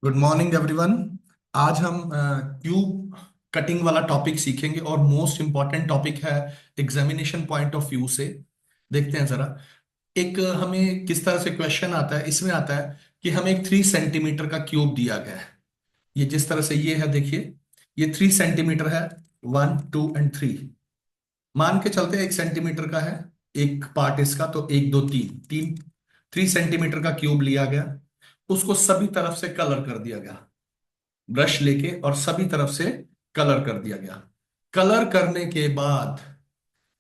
Good morning everyone. आज हम cube cutting वाला टॉपिक सीखेंगे और मोस्ट इंपॉर्टेंट टॉपिक है एग्जामिनेशन पॉइंट ऑफ व्यू से। देखते हैं जरा। एक हमें किस तरह से क्वेश्चन आता है, इसमें आता है कि हमें एक 3 सेंटीमीटर का क्यूब दिया गया है। ये जिस तरह से ये है, देखिए, ये 3 सेंटीमीटर है। 1 2 एंड 3। मान के चलते हैं 1 सेंटीमीटर का है एक पार्ट इसका, तो 1 2 3 3 सेंटीमीटर का क्यूब लिया गया। उसको सभी तरफ से कलर कर दिया गया, ब्रश लेके, और सभी तरफ से कलर कर दिया गया। कलर करने के बाद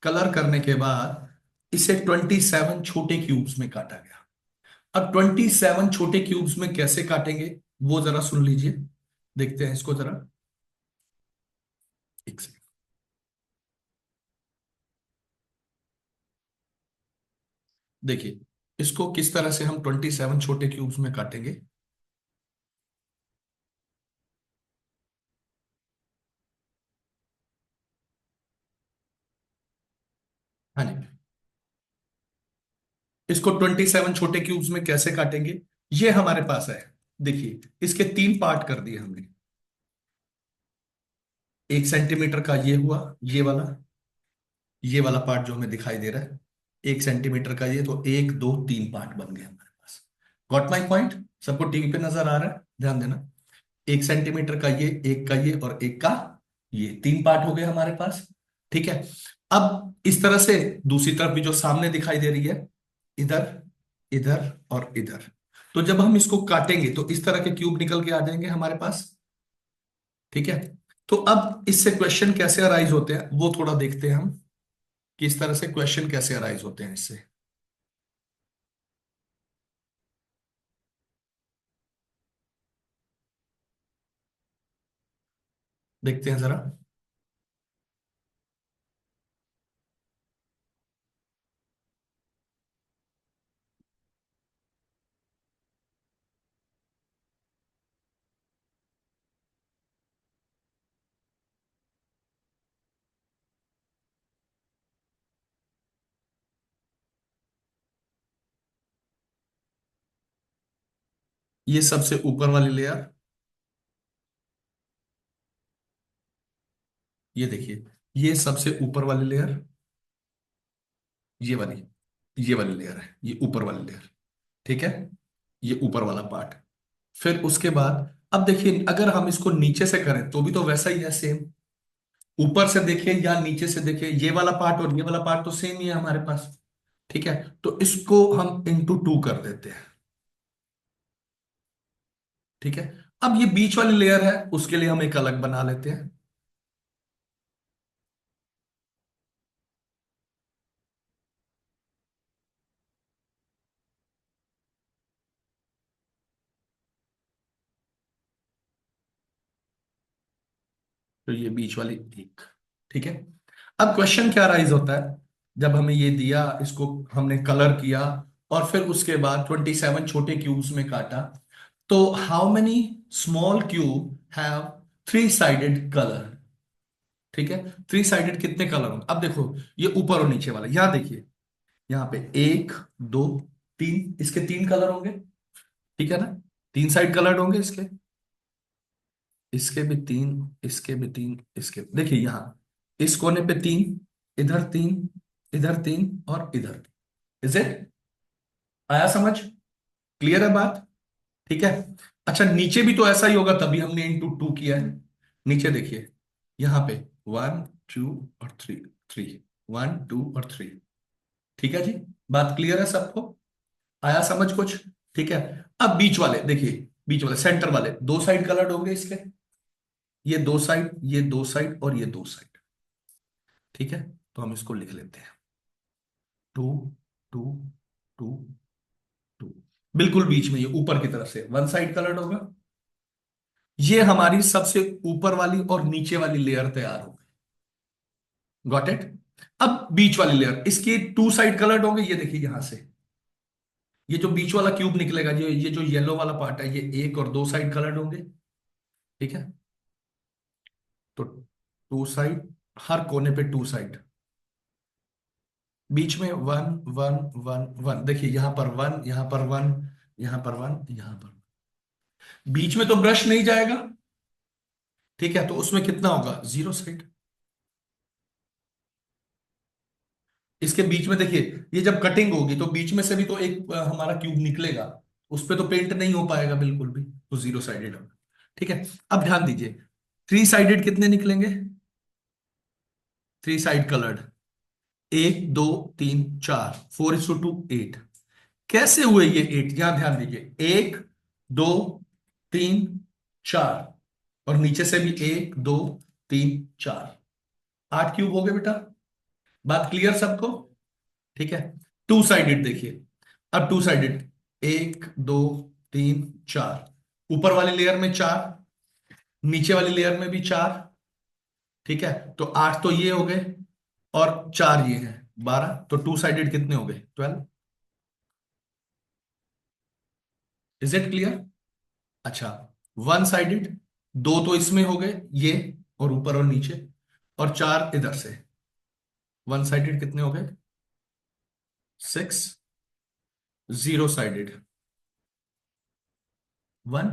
कलर करने के बाद इसे 27 छोटे क्यूब्स में काटा गया। अब 27 छोटे क्यूब्स में कैसे काटेंगे, वो जरा सुन लीजिए। देखते हैं इसको जरा। एक सेकंड। देखिए, इसको किस तरह से हम 27 छोटे क्यूब्स में काटेंगे। हाँ जी। इसको 27 छोटे क्यूब्स में कैसे काटेंगे, ये हमारे पास है। देखिए, इसके 3 पार्ट कर दिए हमने। 1 सेंटीमीटर का ये हुआ, ये वाला पार्ट जो हमें दिखाई दे रहा है। 1 सेंटीमीटर का ये, तो 1 2 3 पार्ट बन गए हमारे पास। Got my point? सबको टीवी पे नजर आ रहा है? ध्यान देना। 1 सेंटीमीटर का ये, एक का ये, और एक का ये, 3 पार्ट हो गए हमारे पास। ठीक है। अब इस तरह से दूसरी तरफ भी जो सामने दिखाई दे रही है, इधर, इधर और इधर। तो जब हम इसको काटेंगे तो इस तरह के क्यूब निकल के आ जाएंगे हमारे पास। ठीक है। तो अब इससे क्वेश्चन कैसे अराइज होते हैं वो थोड़ा देखते हैं हम, कि इस तरह से क्वेश्चन कैसे अराइज होते हैं इससे। देखते हैं जरा। ये सबसे ऊपर वाली लेयर, ये देखिए, ये सबसे ऊपर वाली लेयर, ये वाली ये वाली लेयर है, ये ऊपर वाली लेयर। ठीक है। ये ऊपर वाला पार्ट। फिर उसके बाद अब देखिए, अगर हम इसको नीचे से करें तो भी तो वैसा ही है, सेम। ऊपर से देखिए या नीचे से देखिए, ये वाला पार्ट और ये वाला पार्ट तो सेम ही है हमारे पास। ठीक है। तो इसको हम इंटू 2 कर देते हैं। ठीक है। अब ये बीच वाली लेयर है, उसके लिए हम एक अलग बना लेते हैं। तो ये बीच वाली एक। ठीक है। अब क्वेश्चन क्या राइज होता है, जब हमें ये दिया, इसको हमने कलर किया, और फिर उसके बाद 27 छोटे क्यूब्स में काटा, तो how many small cube have 3 sided colour. ठीक है। 3 साइडेड कितने कलर होंगे, अब देखो, ये ऊपर और नीचे वाला, यहां देखिए, यहाँ पे 1 2 3, इसके 3 कलर होंगे। ठीक है ना? 3 साइड कलर्ड होंगे इसके। इसके भी 3, इसके भी 3, इसके, देखिए यहां इस कोने पे 3, इधर 3, इधर 3 और इधर 3। Is it? आया समझ? क्लियर है बात? ठीक है। अच्छा, नीचे भी तो ऐसा ही होगा, तभी हमने इंटू 2 किया है। नीचे देखिए, यहां पे 1 2 और 3, 3, 1 2 और 3। ठीक है जी। बात क्लियर है सबको? आया समझ कुछ? ठीक है। अब बीच वाले देखिए, बीच वाले सेंटर वाले 2 साइड कलर्ड होंगे इसके। ये 2 साइड, ये 2 साइड और ये 2 साइड। ठीक है। तो हम इसको लिख लेते हैं। 2 2 2 2। बिल्कुल बीच में, ये ऊपर की तरफ से 1 साइड कलर्ड होगा। ये हमारी सबसे ऊपर वाली और नीचे वाली लेयर तैयार हो गई। Got it? अब बीच वाली लेयर, इसकी 2 साइड कलर्ड होंगे, ये देखिए यहां से। ये जो बीच वाला क्यूब निकलेगा, ये जो येलो वाला पार्ट है, ये 1 और 2 साइड कलर्ड होंगे। ठीक है। तो 2 साइड, हर कोने पे 2 साइड, बीच में 1 1 1 1। देखिए, यहां पर 1, यहां पर 1, यहां पर 1, यहां पर 1। बीच में तो ब्रश नहीं जाएगा। ठीक है, तो उसमें कितना होगा, जीरो साइड। इसके बीच में देखिए, ये जब कटिंग होगी तो बीच में से भी तो एक हमारा क्यूब निकलेगा। उस पे तो पेंट नहीं हो पाएगा बिल्कुल भी, तो जीरो साइडेड होगा। ठीक है। अब ध्यान दीजिए, थ्री साइडेड कितने निकलेंगे, थ्री साइड कलर्ड, एक दो तीन चार, 4:2 8। कैसे हुए ये एट, यहां ध्यान दीजिए, एक दो तीन चार, और नीचे से भी एक दो तीन चार, 8 क्यूब हो गए बेटा। बात क्लियर सबको। ठीक है। टू साइडेड देखिए, अब टू साइडेड, एक दो तीन चार, ऊपर वाली लेयर में चार, नीचे वाली लेयर में भी चार। ठीक है, तो 8 तो ये हो गए, और चार ये हैं, 12। तो टू साइडेड कितने हो गए, 12। Is it clear. अच्छा, वन साइडेड, दो तो इसमें हो गए ये, और ऊपर और नीचे, और चार इधर से, वन साइडेड कितने हो गए, 6। Zero sided, 1।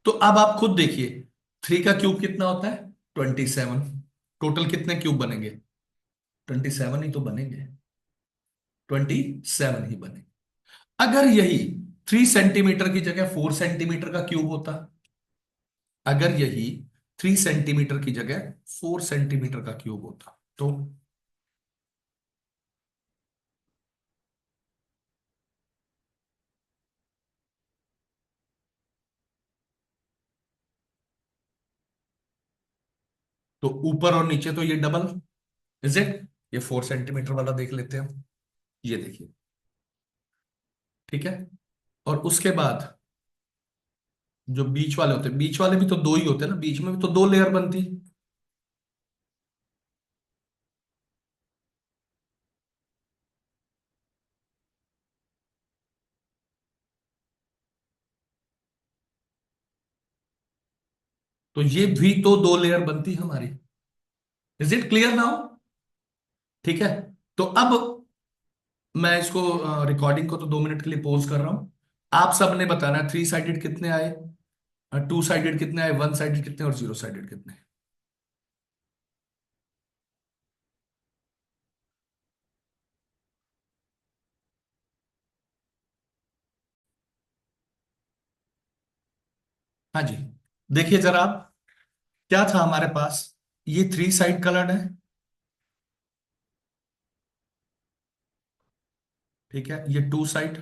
तो अब आप खुद देखिए, थ्री का क्यूब कितना होता है, 27। टोटल कितने क्यूब बनेंगे, 27 ही तो बनेंगे, 27 ही बनेंगे। अगर यही 3 सेंटीमीटर की जगह 4 सेंटीमीटर का क्यूब होता, अगर यही 3 सेंटीमीटर की जगह 4 सेंटीमीटर का क्यूब होता, तो ऊपर और नीचे तो ये डबल, इज इट। ये 4 सेंटीमीटर वाला देख लेते हैं हम, ये देखिए। ठीक है, और उसके बाद जो बीच वाले होते हैं, बीच वाले भी तो दो ही होते हैं ना, बीच में भी तो दो लेयर बनती। तो ये भी तो दो लेयर बनती हमारी। Is it clear now. ठीक है, तो अब मैं इसको रिकॉर्डिंग को तो 2 मिनट के लिए पॉज कर रहा हूं। आप सबने बताना है थ्री साइडेड कितने आए, टू साइडेड कितने आए, वन साइडेड कितने, और जीरो साइडेड कितने। हाँ जी, देखिए जरा आप, क्या था हमारे पास, ये थ्री साइड कलर्ड है। ठीक है, ये टू साइड,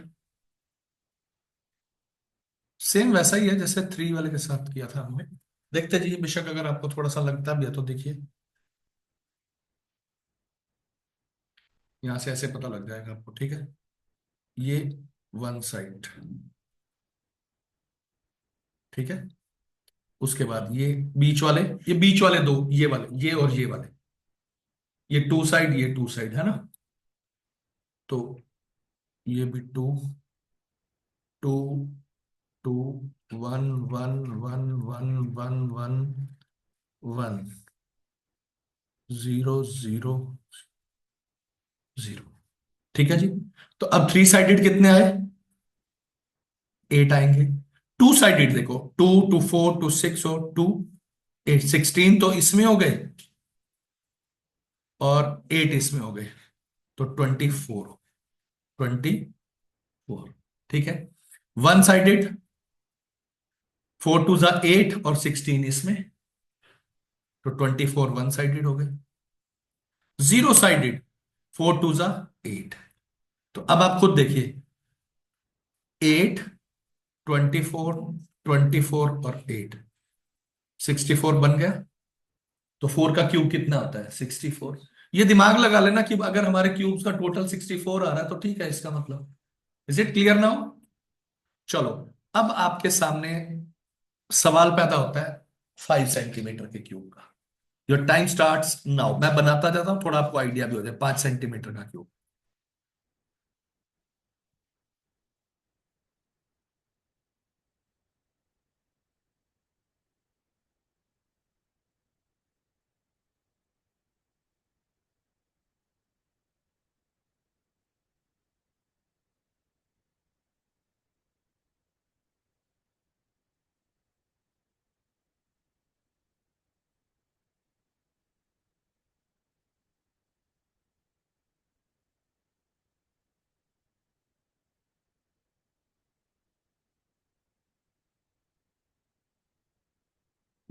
सेम वैसा ही है जैसे थ्री वाले के साथ किया था हमने। देखते जी, बेशक अगर आपको थोड़ा सा लगता भी है तो देखिए, यहां से ऐसे पता लग जाएगा आपको। ठीक है, ये वन साइड। ठीक है, उसके बाद ये बीच वाले, ये बीच वाले दो, ये वाले, ये और ये वाले, ये टू साइड, ये टू साइड है ना। तो ये भी two two two, one one one one one one one, zero zero zero. ठीक है जी, तो अब थ्री साइडेड कितने आए, 8 आएंगे। टू साइडेड देखो, two two four two six और टू एट, 16 तो इसमें हो गए, और 8 इसमें हो गए, तो 24, 24। ठीक है, वन साइडेड, 4 2 8 और 16 इसमें, तो 24 वन साइडेड हो गए। Zero sided, 4 2 8। तो अब आप खुद देखिए, 8, 24, 24 और 8, 64 बन गया। तो फोर का क्यूब कितना होता है, 64। ये दिमाग लगा लेना कि अगर हमारे क्यूब्स का टोटल 64 आ रहा है तो ठीक है, इसका मतलब। Is it clear now. चलो, अब आपके सामने सवाल पैदा होता है 5 सेंटीमीटर के क्यूब का। योर टाइम स्टार्ट्स नाउ, मैं बनाता जाता हूं, थोड़ा आपको आइडिया भी हो जाए, 5 सेंटीमीटर का क्यूब।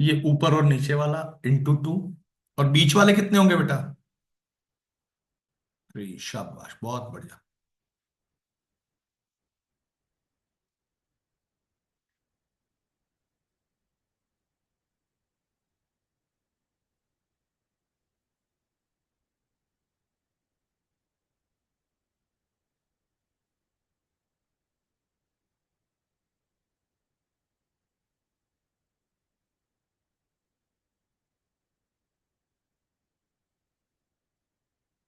ये ऊपर और नीचे वाला इंटू टू, और बीच वाले कितने होंगे बेटा? थ्री। शाबाश, बहुत बढ़िया।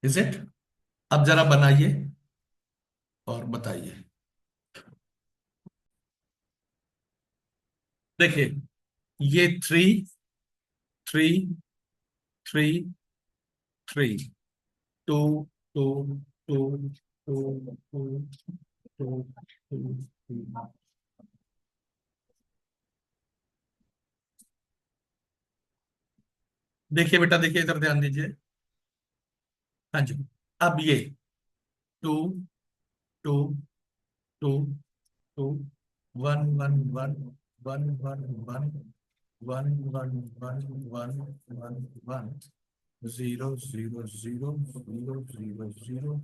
Is it? अब जरा बनाइए और बताइए। देखिए, ये three, three, three, three, two, two, two, two, two, two, two. देखिए बेटा, देखिए इधर ध्यान दीजिए। हाँ जी। अब ये two, two, two, two, one, one, one, one, one, one, one, one, one, one, one, one, zero, zero, zero, zero, zero, zero.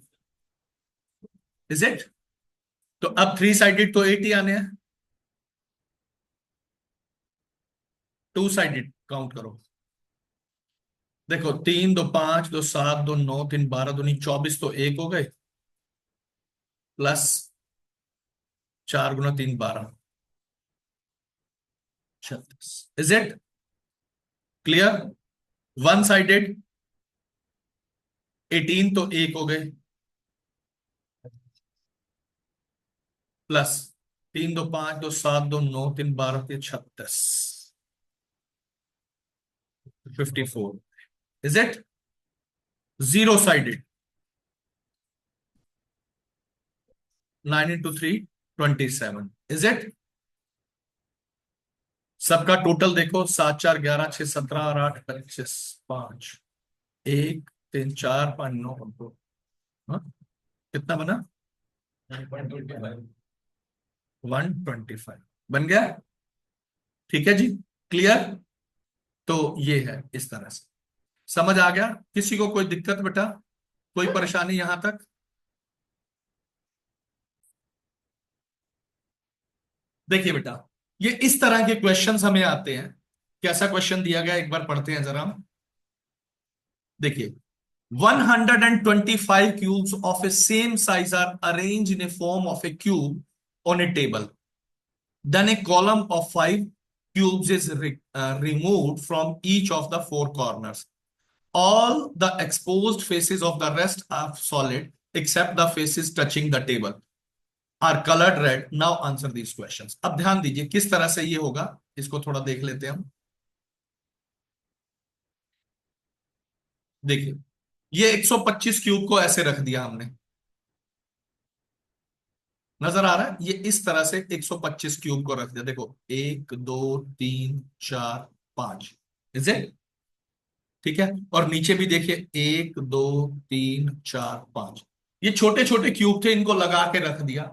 Is it? तो अब थ्री साइडेड तो एट ही आने हैं। टू साइडेड काउंट करो। देखो, तीन दो पांच, दो सात, दो नौ, तीन बारह, दो नहीं 24, तो एक हो गए, प्लस चार गुना तीन 12, 36। Is it clear? One sided 18, तो एक हो गए, प्लस तीन दो पांच, दो सात, दो नौ, तीन 12, 36, 54। Is it? Zero sided, 9 into 3, 27। Is it? सबका टोटल देखो, सात चार 11, छह 17 और आठ 25, पांच, एक तीन चार पांच नौ दो। हाँ? कितना बना? 125 बन गया। ठीक है जी, क्लियर? तो ये है इस तरह से। समझ आ गया? किसी को कोई दिक्कत बेटा? कोई परेशानी यहां तक? देखिए बेटा, ये इस तरह के क्वेश्चंस हमें आते हैं। कैसा क्वेश्चन दिया गया, एक बार पढ़ते हैं जरा हम। देखिए, 125 cubes of a same size are arranged in a form of a cube on a table. Then a column of five cubes is removed from each of the four corners. All the exposed faces of the rest are solid except the faces touching the table are colored red. Now answer these questions. अब ध्यान दीजिए किस तरह से ये होगा, इसको थोड़ा देख लेते हैं हम। देखिए, ये 125 क्यूब को ऐसे रख दिया हमने। नजर आ रहा है? ये इस तरह से 125 क्यूब को रख दिया। देखो, एक दो तीन चार पांच। Is it? ठीक है। और नीचे भी देखिए, एक दो तीन चार पांच। ये छोटे छोटे क्यूब थे, इनको लगा के रख दिया।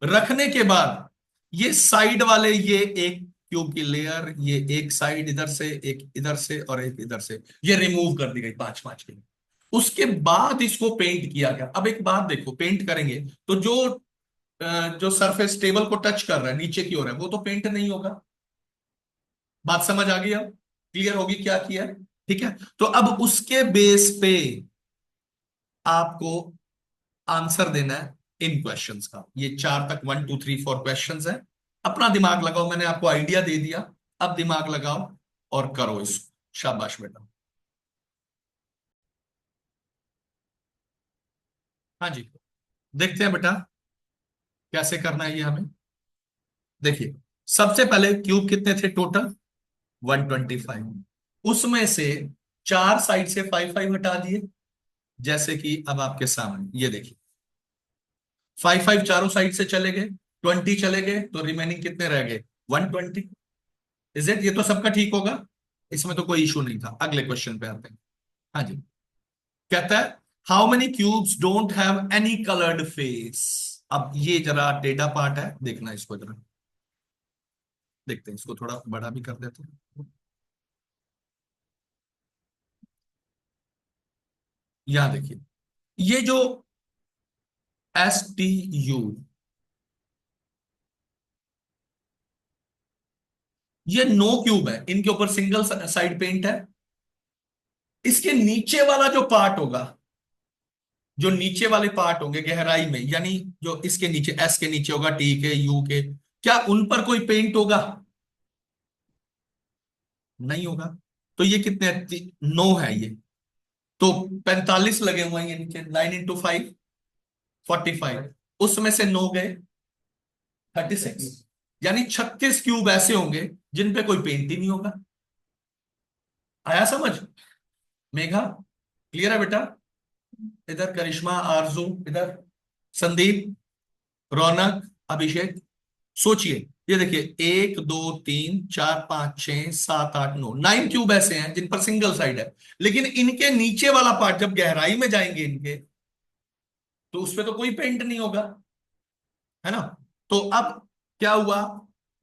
रखने के बाद ये साइड वाले, ये एक क्यूब की लेयर, ये एक साइड इधर से, एक इधर से और एक इधर से, ये रिमूव कर दी गई पांच पांच के। उसके बाद इसको पेंट किया गया। अब एक बात देखो, पेंट करेंगे तो जो सरफेस टेबल को टच कर रहा है नीचे की ओर है, वो तो पेंट नहीं होगा। बात समझ आ गई? अब क्लियर होगी क्या किया है? ठीक है। तो अब उसके बेस पे आपको आंसर देना है इन क्वेश्चंस का। ये चार तक 1 2 3 4 क्वेश्चंस है। अपना दिमाग लगाओ, मैंने आपको आइडिया दे दिया। अब दिमाग लगाओ और करो इसको। शाबाश बेटा। हाँ जी, देखते हैं बेटा कैसे करना है ये हमें। देखिए, सबसे पहले क्यूब कितने थे टोटल? 125। उसमें से चार साइड से फाइव फाइव हटा दिए। जैसे कि अब आपके सामने ये देखिए, फाइव फाइव चारों साइड से चले गए, 20 चले गए, तो रिमेनिंग कितने रह गए? 120। Is it? ये तो सबका ठीक होगा, इसमें तो कोई इशू नहीं था। अगले क्वेश्चन पे आते हैं। हाँ जी। कहता है, how many cubes don't have any coloured face? अब ये जरा डेटा पार्ट है, देखना इसको जरा। देखते हैं, इसको थोड़ा बड़ा भी कर देते हैं। यहां देखिए, ये जो STU, ये नो क्यूब है, इनके ऊपर सिंगल साइड पेंट है। इसके नीचे वाला जो पार्ट होगा, जो नीचे वाले पार्ट होंगे गहराई में, यानी जो इसके नीचे, S के नीचे होगा, T के, U के, क्या उन पर कोई पेंट होगा? नहीं होगा। तो ये कितने, 9 है ये। तो 45 लगे हुए हैं ये नीचे, 9 × 5 45, उसमें से 9 गए 36, यानी 36 क्यूब ऐसे होंगे जिन पे कोई पेंट ही नहीं होगा। आया समझ? मेघा, क्लियर है बेटा? इधर करिश्मा, आरजू, इधर संदीप, रौनक, अभिषेक, सोचिए। ये देखिए, 1 2 3 4 5 6 7 8 9, 9 क्यूब ऐसे हैं जिन पर सिंगल साइड है। लेकिन इनके नीचे वाला पार्ट जब गहराई में जाएंगे इनके, तो उस पे तो कोई पेंट नहीं होगा, है ना? तो अब क्या हुआ,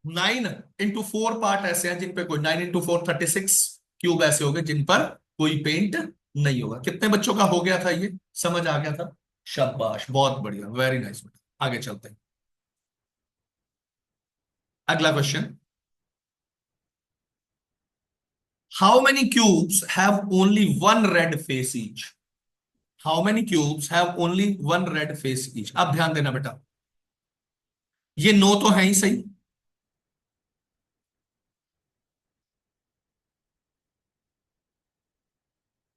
9 × 4 पार्ट ऐसे हैं जिन पे कोई, 9 × 4 36 क्यूब ऐसे हो गए जिन पर कोई पेंट नहीं होगा। कितने बच्चों का हो गया था ये, समझ आ गया था? शाबाश, बहुत बढ़िया, वेरी नाइस बेटा। आगे चलते हैं, अगला question. How many cubes have only one red face each? How many cubes have only one red face each? अब ध्यान देना बेटा, ये 9 तो है ही सही,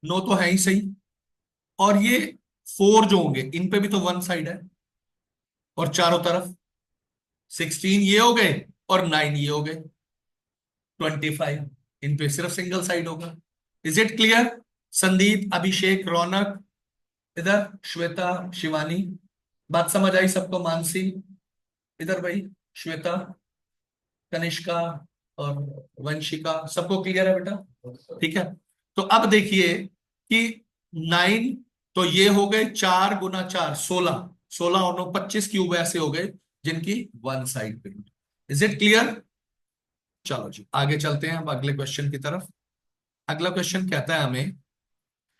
9 तो है ही सही। और ये 4 जो होंगे इन पे भी तो वन साइड है, और चारों तरफ 16 ये हो गए, और 9 ये हो गए, 25 इन पे सिर्फ सिंगल साइड होगा। Is it clear? Sandeep, Abhishek, Raunak, इधर श्वेता, शिवानी, बात समझ आई सबको? मानसी, इधर भाई, श्वेता, कनिष्का और वंशिका, सबको क्लियर है बेटा? ठीक है। तो अब देखिए कि 9, तो ये हो गए 4 × 4 16, 16 और 9 25 क्यूब ऐसे हो गए जिनकी वन साइड पे। Is it clear? चलो जी, आगे चलते हैं अब अगले क्वेश्चन की तरफ। अगला क्वेश्चन कहता है हमें,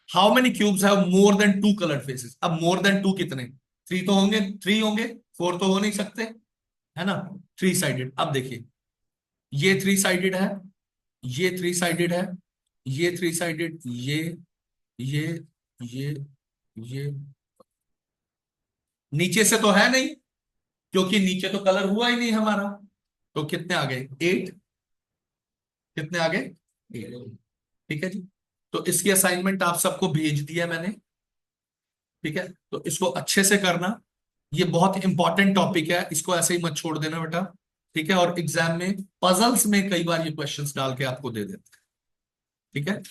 how many cubes have more than 2 colour faces? अब मोर देन 2 कितने? 3 तो होंगे, 3 होंगे, 4 तो हो नहीं सकते, है ना? 3 साइडेड। अब देखिए, ये 3 साइडेड है, ये 3 साइडेड है, ये 3 साइडेड, ये ये ये नीचे से तो है नहीं, क्योंकि नीचे तो कलर हुआ ही नहीं हमारा। तो कितने आ गए? 8। कितने आ गए? 8। ठीक है जी। तो इसकी असाइनमेंट आप सबको भेज दिया मैंने। ठीक है, तो इसको अच्छे से करना, ये बहुत इंपॉर्टेंट टॉपिक है, इसको ऐसे ही मत छोड़ देना बेटा। ठीक है, और एग्जाम में, पजल्स में कई बार ये क्वेश्चंस डाल के आपको दे देते हैं। ठीक है।